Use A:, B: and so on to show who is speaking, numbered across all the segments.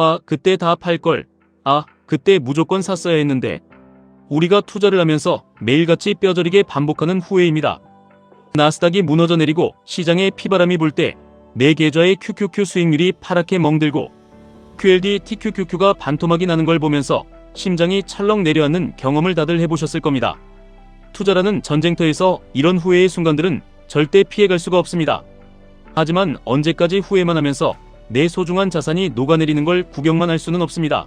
A: 아, 그때 다 팔걸. 아, 그때 무조건 샀어야 했는데. 우리가 투자를 하면서 매일같이 뼈저리게 반복하는 후회입니다. 나스닥이 무너져 내리고 시장에 피바람이 불 때 내 계좌의 QQQ 수익률이 파랗게 멍들고 QLD TQQQ가 반토막이 나는 걸 보면서 심장이 철렁 내려앉는 경험을 다들 해보셨을 겁니다. 투자라는 전쟁터에서 이런 후회의 순간들은 절대 피해갈 수가 없습니다. 하지만 언제까지 후회만 하면서 내 소중한 자산이 녹아내리는 걸 구경만 할 수는 없습니다.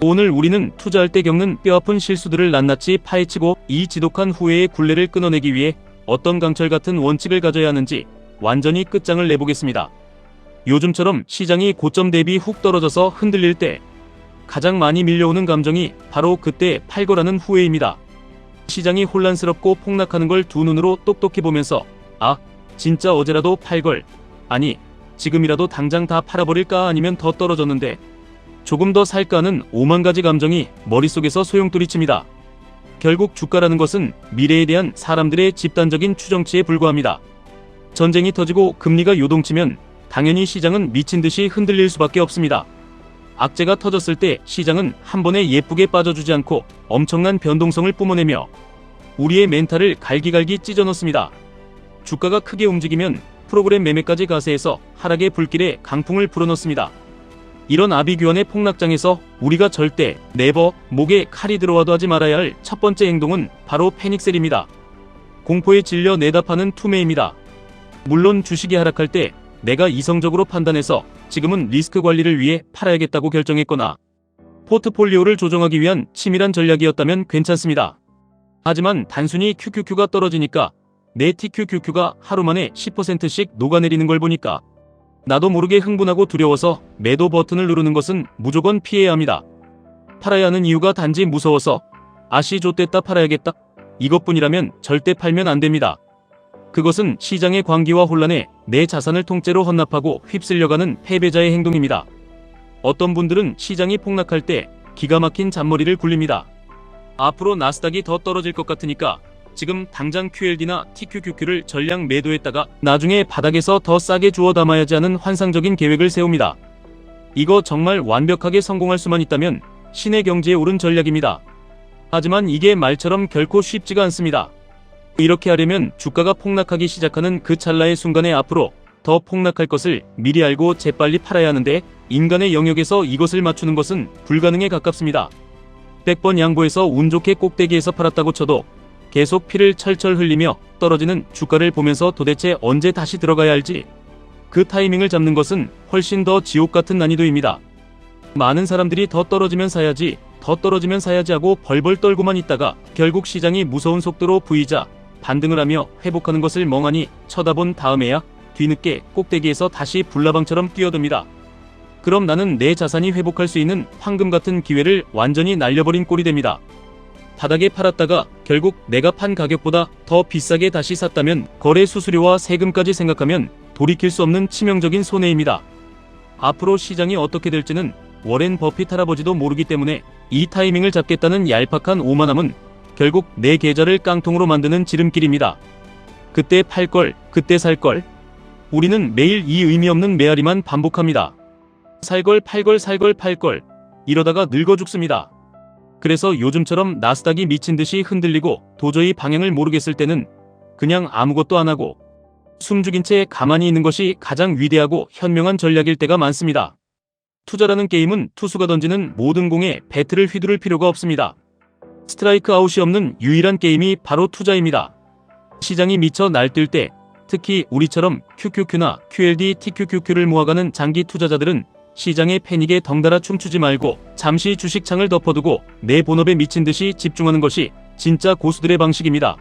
A: 오늘 우리는 투자할 때 겪는 뼈아픈 실수들을 낱낱이 파헤치고 이 지독한 후회의 굴레를 끊어내기 위해 어떤 강철 같은 원칙을 가져야 하는지 완전히 끝장을 내보겠습니다. 요즘처럼 시장이 고점 대비 훅 떨어져서 흔들릴 때 가장 많이 밀려오는 감정이 바로 그때 팔거라는 후회입니다. 시장이 혼란스럽고 폭락하는 걸 두 눈으로 똑똑히 보면서 아, 진짜 어제라도 팔걸. 아니, 지금이라도 당장 다 팔아버릴까 아니면 더 떨어졌는데 조금 더 살까 하는 5만 가지 감정이 머릿속에서 소용돌이칩니다. 결국 주가라는 것은 미래에 대한 사람들의 집단적인 추정치에 불과합니다. 전쟁이 터지고 금리가 요동치면 당연히 시장은 미친 듯이 흔들릴 수밖에 없습니다. 악재가 터졌을 때 시장은 한 번에 예쁘게 빠져주지 않고 엄청난 변동성을 뿜어내며 우리의 멘탈을 갈기갈기 찢어놓습니다. 주가가 크게 움직이면 프로그램 매매까지 가세해서 하락의 불길에 강풍을 불어넣습니다. 이런 아비규환의 폭락장에서 우리가 절대 네버 목에 칼이 들어와도 하지 말아야 할 첫 번째 행동은 바로 패닉셀입니다. 공포에 질려 내다파는 투매입니다. 물론 주식이 하락할 때 내가 이성적으로 판단해서 지금은 리스크 관리를 위해 팔아야겠다고 결정했거나 포트폴리오를 조정하기 위한 치밀한 전략이었다면 괜찮습니다. 하지만 단순히 QQQ가 떨어지니까 내 TQQQ가 하루 만에 10%씩 녹아내리는 걸 보니까 나도 모르게 흥분하고 두려워서 매도 버튼을 누르는 것은 무조건 피해야 합니다. 팔아야 하는 이유가 단지 무서워서 아씨 좆됐다 팔아야겠다 이것뿐이라면 절대 팔면 안 됩니다. 그것은 시장의 광기와 혼란에 내 자산을 통째로 헌납하고 휩쓸려가는 패배자의 행동입니다. 어떤 분들은 시장이 폭락할 때 기가 막힌 잔머리를 굴립니다. 앞으로 나스닥이 더 떨어질 것 같으니까 지금 당장 QLD나 TQQQ를 전량 매도했다가 나중에 바닥에서 더 싸게 주워 담아야지 하는 환상적인 계획을 세웁니다. 이거 정말 완벽하게 성공할 수만 있다면 신의 경지에 오른 전략입니다. 하지만 이게 말처럼 결코 쉽지가 않습니다. 이렇게 하려면 주가가 폭락하기 시작하는 그 찰나의 순간에 앞으로 더 폭락할 것을 미리 알고 재빨리 팔아야 하는데 인간의 영역에서 이것을 맞추는 것은 불가능에 가깝습니다. 100번 양보해서 운 좋게 꼭대기에서 팔았다고 쳐도 계속 피를 철철 흘리며 떨어지는 주가를 보면서 도대체 언제 다시 들어가야 할지 그 타이밍을 잡는 것은 훨씬 더 지옥 같은 난이도입니다. 많은 사람들이 더 떨어지면 사야지 더 떨어지면 사야지 하고 벌벌 떨고만 있다가 결국 시장이 무서운 속도로 V자 반등을 하며 회복하는 것을 멍하니 쳐다본 다음에야 뒤늦게 꼭대기에서 다시 불나방처럼 뛰어듭니다. 그럼 나는 내 자산이 회복할 수 있는 황금 같은 기회를 완전히 날려버린 꼴이 됩니다. 바닥에 팔았다가 결국 내가 판 가격보다 더 비싸게 다시 샀다면 거래 수수료와 세금까지 생각하면 돌이킬 수 없는 치명적인 손해입니다. 앞으로 시장이 어떻게 될지는 워렌 버핏 할아버지도 모르기 때문에 이 타이밍을 잡겠다는 얄팍한 오만함은 결국 내 계좌를 깡통으로 만드는 지름길입니다. 그때 팔걸, 그때 살걸. 우리는 매일 이 의미 없는 메아리만 반복합니다. 살걸, 팔걸, 살걸, 팔걸. 이러다가 늙어 죽습니다. 그래서 요즘처럼 나스닥이 미친 듯이 흔들리고 도저히 방향을 모르겠을 때는 그냥 아무것도 안 하고 숨죽인 채 가만히 있는 것이 가장 위대하고 현명한 전략일 때가 많습니다. 투자라는 게임은 투수가 던지는 모든 공에 배트를 휘두를 필요가 없습니다. 스트라이크 아웃이 없는 유일한 게임이 바로 투자입니다. 시장이 미쳐 날뛸 때 특히 우리처럼 QQQ나 QLD, TQQQ를 모아가는 장기 투자자들은 시장의 패닉에 덩달아 춤추지 말고 잠시 주식창을 덮어두고 내 본업에 미친 듯이 집중하는 것이 진짜 고수들의 방식입니다.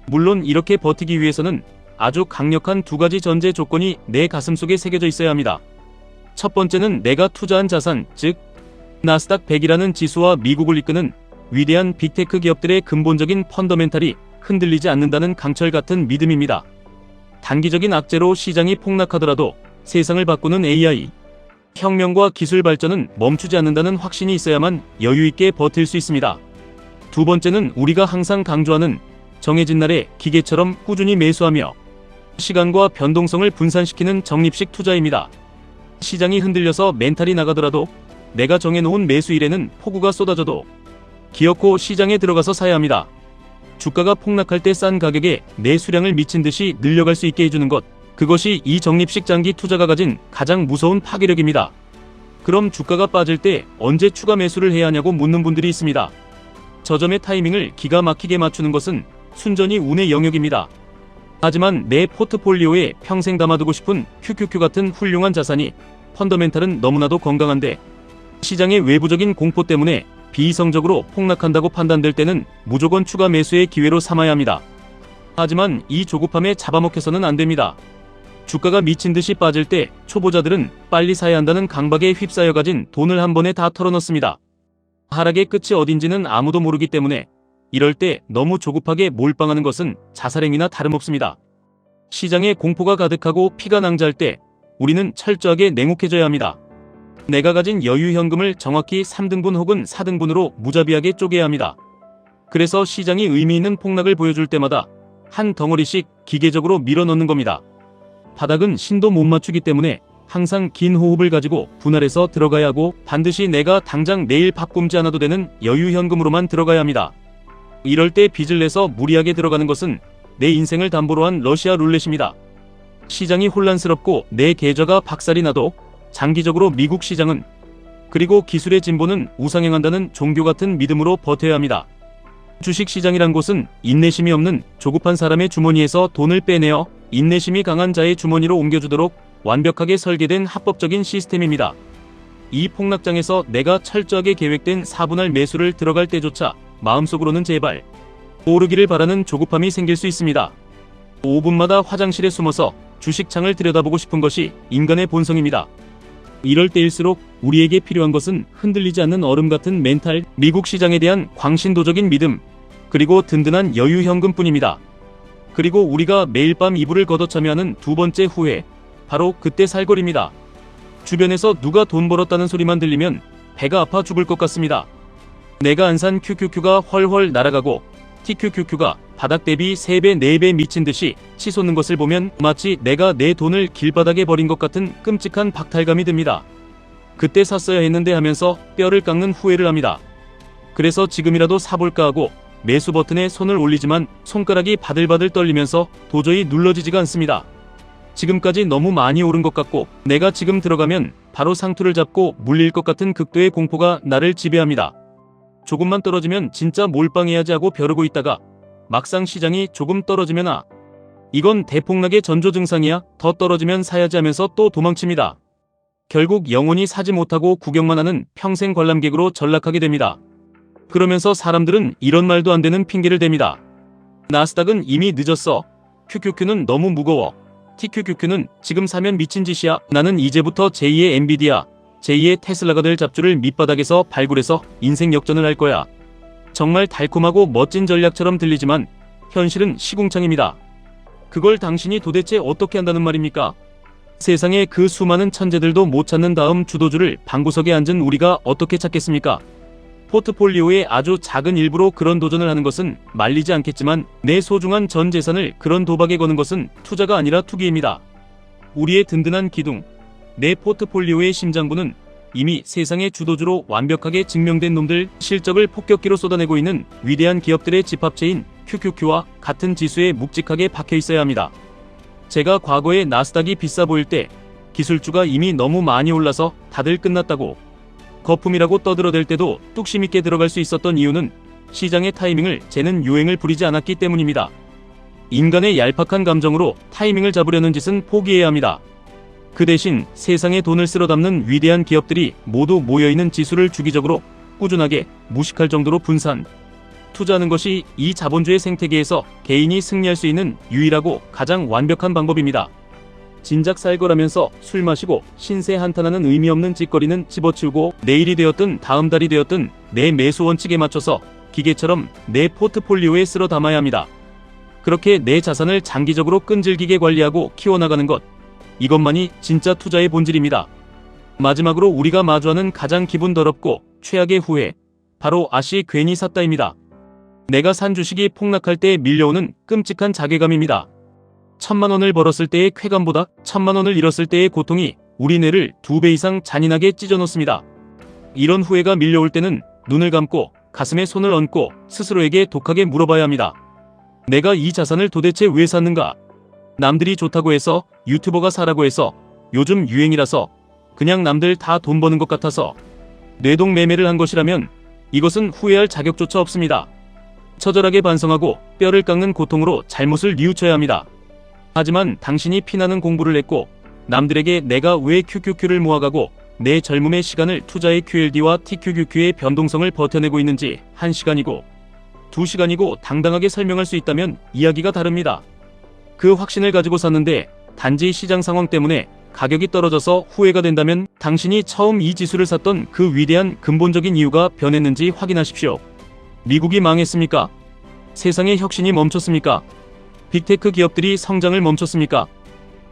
A: 물론 이렇게 버티기 위해서는 아주 강력한 두 가지 전제 조건이 내 가슴속에 새겨져 있어야 합니다. 첫 번째는 내가 투자한 자산, 즉 나스닥 100이라는 지수와 미국을 이끄는 위대한 빅테크 기업들의 근본적인 펀더멘탈이 흔들리지 않는다는 강철 같은 믿음입니다. 단기적인 악재로 시장이 폭락하더라도 세상을 바꾸는 AI, 혁명과 기술 발전은 멈추지 않는다는 확신이 있어야만 여유있게 버틸 수 있습니다. 두 번째는 우리가 항상 강조하는 정해진 날에 기계처럼 꾸준히 매수하며 시간과 변동성을 분산시키는 적립식 투자입니다. 시장이 흔들려서 멘탈이 나가더라도 내가 정해놓은 매수일에는 폭우가 쏟아져도 기어코 시장에 들어가서 사야 합니다. 주가가 폭락할 때 싼 가격에 내 수량을 미친 듯이 늘려갈 수 있게 해주는 것, 그것이 이 적립식 장기 투자가 가진 가장 무서운 파괴력입니다. 그럼 주가가 빠질 때 언제 추가 매수를 해야 하냐고 묻는 분들이 있습니다. 저점의 타이밍을 기가 막히게 맞추는 것은 순전히 운의 영역입니다. 하지만 내 포트폴리오에 평생 담아두고 싶은 QQQ 같은 훌륭한 자산이 펀더멘탈은 너무나도 건강한데 시장의 외부적인 공포 때문에 비이성적으로 폭락한다고 판단될 때는 무조건 추가 매수의 기회로 삼아야 합니다. 하지만 이 조급함에 잡아먹혀서는 안 됩니다. 주가가 미친 듯이 빠질 때 초보자들은 빨리 사야 한다는 강박에 휩싸여 가진 돈을 한 번에 다 털어넣습니다. 하락의 끝이 어딘지는 아무도 모르기 때문에 이럴 때 너무 조급하게 몰빵하는 것은 자살행위나 다름없습니다. 시장에 공포가 가득하고 피가 낭자할 때 우리는 철저하게 냉혹해져야 합니다. 내가 가진 여유 현금을 정확히 3등분 혹은 4등분으로 무자비하게 쪼개야 합니다. 그래서 시장이 의미 있는 폭락을 보여줄 때마다 한 덩어리씩 기계적으로 밀어넣는 겁니다. 바닥은 신도 못 맞추기 때문에 항상 긴 호흡을 가지고 분할해서 들어가야 하고 반드시 내가 당장 내일 밥 굶지 않아도 되는 여유 현금으로만 들어가야 합니다. 이럴 때 빚을 내서 무리하게 들어가는 것은 내 인생을 담보로 한 러시아 룰렛입니다. 시장이 혼란스럽고 내 계좌가 박살이 나도 장기적으로 미국 시장은 그리고 기술의 진보는 우상향한다는 종교 같은 믿음으로 버텨야 합니다. 주식시장이란 곳은 인내심이 없는 조급한 사람의 주머니에서 돈을 빼내어 인내심이 강한 자의 주머니로 옮겨주도록 완벽하게 설계된 합법적인 시스템입니다. 이 폭락장에서 내가 철저하게 계획된 4분할 매수를 들어갈 때조차 마음속으로는 제발 오르기를 바라는 조급함이 생길 수 있습니다. 5분마다 화장실에 숨어서 주식창을 들여다보고 싶은 것이 인간의 본성입니다. 이럴 때일수록 우리에게 필요한 것은 흔들리지 않는 얼음 같은 멘탈, 미국 시장에 대한 광신도적인 믿음, 그리고 든든한 여유 현금뿐입니다. 그리고 우리가 매일 밤 이불을 걷어차며 두 번째 후회, 바로 그때 살걸입니다. 주변에서 누가 돈 벌었다는 소리만 들리면 배가 아파 죽을 것 같습니다. 내가 안 산 QQQ가 훨훨 날아가고 TQQQ가 바닥 대비 3배, 4배 미친 듯이 치솟는 것을 보면 마치 내가 내 돈을 길바닥에 버린 것 같은 끔찍한 박탈감이 듭니다. 그때 샀어야 했는데 하면서 뼈를 깎는 후회를 합니다. 그래서 지금이라도 사볼까 하고 매수 버튼에 손을 올리지만 손가락이 바들바들 떨리면서 도저히 눌러지지가 않습니다. 지금까지 너무 많이 오른 것 같고 내가 지금 들어가면 바로 상투를 잡고 물릴 것 같은 극도의 공포가 나를 지배합니다. 조금만 떨어지면 진짜 몰빵해야지 하고 벼르고 있다가 막상 시장이 조금 떨어지면 이건 대폭락의 전조 증상이야, 더 떨어지면 사야지 하면서 또 도망칩니다. 결국 영원히 사지 못하고 구경만 하는 평생 관람객으로 전락하게 됩니다. 그러면서 사람들은 이런 말도 안 되는 핑계를 댑니다. 나스닥은 이미 늦었어. QQQ는 너무 무거워. TQQQ는 지금 사면 미친 짓이야. 나는 이제부터 제2의 엔비디아, 제2의 테슬라가 될 잡주를 밑바닥에서 발굴해서 인생 역전을 할 거야. 정말 달콤하고 멋진 전략처럼 들리지만 현실은 시궁창입니다. 그걸 당신이 도대체 어떻게 한다는 말입니까? 세상에 그 수많은 천재들도 못 찾는 다음 주도주를 방구석에 앉은 우리가 어떻게 찾겠습니까? 포트폴리오의 아주 작은 일부로 그런 도전을 하는 것은 말리지 않겠지만 내 소중한 전 재산을 그런 도박에 거는 것은 투자가 아니라 투기입니다. 우리의 든든한 기둥, 내 포트폴리오의 심장부는 이미 세상의 주도주로 완벽하게 증명된 놈들, 실적을 폭격기로 쏟아내고 있는 위대한 기업들의 집합체인 QQQ와 같은 지수에 묵직하게 박혀 있어야 합니다. 제가 과거에 나스닥이 비싸 보일 때 기술주가 이미 너무 많이 올라서 다들 끝났다고 거품이라고 떠들어댈 때도 뚝심 있게 들어갈 수 있었던 이유는 시장의 타이밍을 재는 요행을 부리지 않았기 때문입니다. 인간의 얄팍한 감정으로 타이밍을 잡으려는 짓은 포기해야 합니다. 그 대신 세상에 돈을 쓸어 담는 위대한 기업들이 모두 모여있는 지수를 주기적으로 꾸준하게 무식할 정도로 분산, 투자하는 것이 이 자본주의 생태계에서 개인이 승리할 수 있는 유일하고 가장 완벽한 방법입니다. 진작 살 거라면서 술 마시고 신세 한탄하는 의미 없는 짓거리는 집어치우고 내일이 되었든 다음 달이 되었든 내 매수 원칙에 맞춰서 기계처럼 내 포트폴리오에 쓸어 담아야 합니다. 그렇게 내 자산을 장기적으로 끈질기게 관리하고 키워나가는 것, 이것만이 진짜 투자의 본질입니다. 마지막으로 우리가 마주하는 가장 기분 더럽고 최악의 후회, 바로 괜히 샀다입니다. 내가 산 주식이 폭락할 때 밀려오는 끔찍한 자괴감입니다. 1000만 원을 벌었을 때의 쾌감보다 1000만 원을 잃었을 때의 고통이 우리 뇌를 2배 이상 잔인하게 찢어놓습니다. 이런 후회가 밀려올 때는 눈을 감고 가슴에 손을 얹고 스스로에게 독하게 물어봐야 합니다. 내가 이 자산을 도대체 왜 샀는가? 남들이 좋다고 해서, 유튜버가 사라고 해서, 요즘 유행이라서, 그냥 남들 다 돈 버는 것 같아서 뇌동 매매를 한 것이라면 이것은 후회할 자격조차 없습니다. 처절하게 반성하고 뼈를 깎는 고통으로 잘못을 뉘우쳐야 합니다. 하지만 당신이 피나는 공부를 했고 남들에게 내가 왜 QQQ를 모아가고 내 젊음의 시간을 투자해 QLD와 TQQQ의 변동성을 버텨내고 있는지 1시간이고 2시간이고 당당하게 설명할 수 있다면 이야기가 다릅니다. 그 확신을 가지고 샀는데 단지 시장 상황 때문에 가격이 떨어져서 후회가 된다면 당신이 처음 이 지수를 샀던 그 위대한 근본적인 이유가 변했는지 확인하십시오. 미국이 망했습니까? 세상의 혁신이 멈췄습니까? 빅테크 기업들이 성장을 멈췄습니까?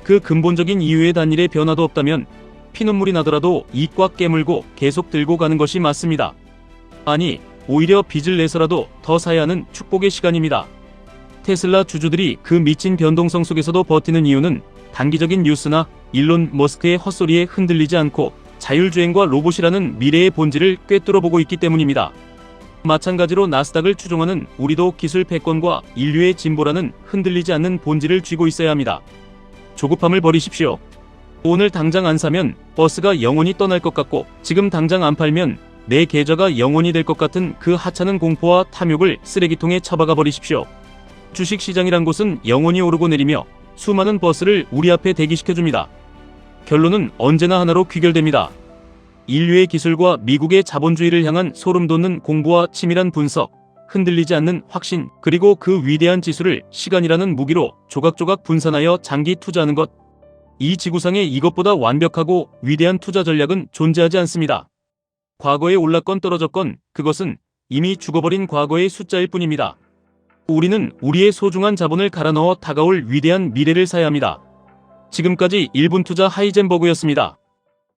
A: 그 근본적인 이유의 단일의 변화도 없다면 피눈물이 나더라도 이 꽉 깨물고 계속 들고 가는 것이 맞습니다. 아니, 오히려 빚을 내서라도 더 사야 하는 축복의 시간입니다. 테슬라 주주들이 그 미친 변동성 속에서도 버티는 이유는 단기적인 뉴스나 일론 머스크의 헛소리에 흔들리지 않고 자율주행과 로봇이라는 미래의 본질을 꿰뚫어보고 있기 때문입니다. 마찬가지로 나스닥을 추종하는 우리도 기술 패권과 인류의 진보라는 흔들리지 않는 본질을 쥐고 있어야 합니다. 조급함을 버리십시오. 오늘 당장 안 사면 버스가 영원히 떠날 것 같고 지금 당장 안 팔면 내 계좌가 영원히 될 것 같은 그 하찮은 공포와 탐욕을 쓰레기통에 처박아 버리십시오. 주식시장이란 곳은 영원히 오르고 내리며 수많은 버스를 우리 앞에 대기시켜줍니다. 결론은 언제나 하나로 귀결됩니다. 인류의 기술과 미국의 자본주의를 향한 소름돋는 공부와 치밀한 분석, 흔들리지 않는 확신, 그리고 그 위대한 지수를 시간이라는 무기로 조각조각 분산하여 장기 투자하는 것. 이 지구상에 이것보다 완벽하고 위대한 투자 전략은 존재하지 않습니다. 과거에 올랐건 떨어졌건 그것은 이미 죽어버린 과거의 숫자일 뿐입니다. 우리는 우리의 소중한 자본을 갈아 넣어 다가올 위대한 미래를 사야 합니다. 지금까지 1분 투자 하이젠버그였습니다.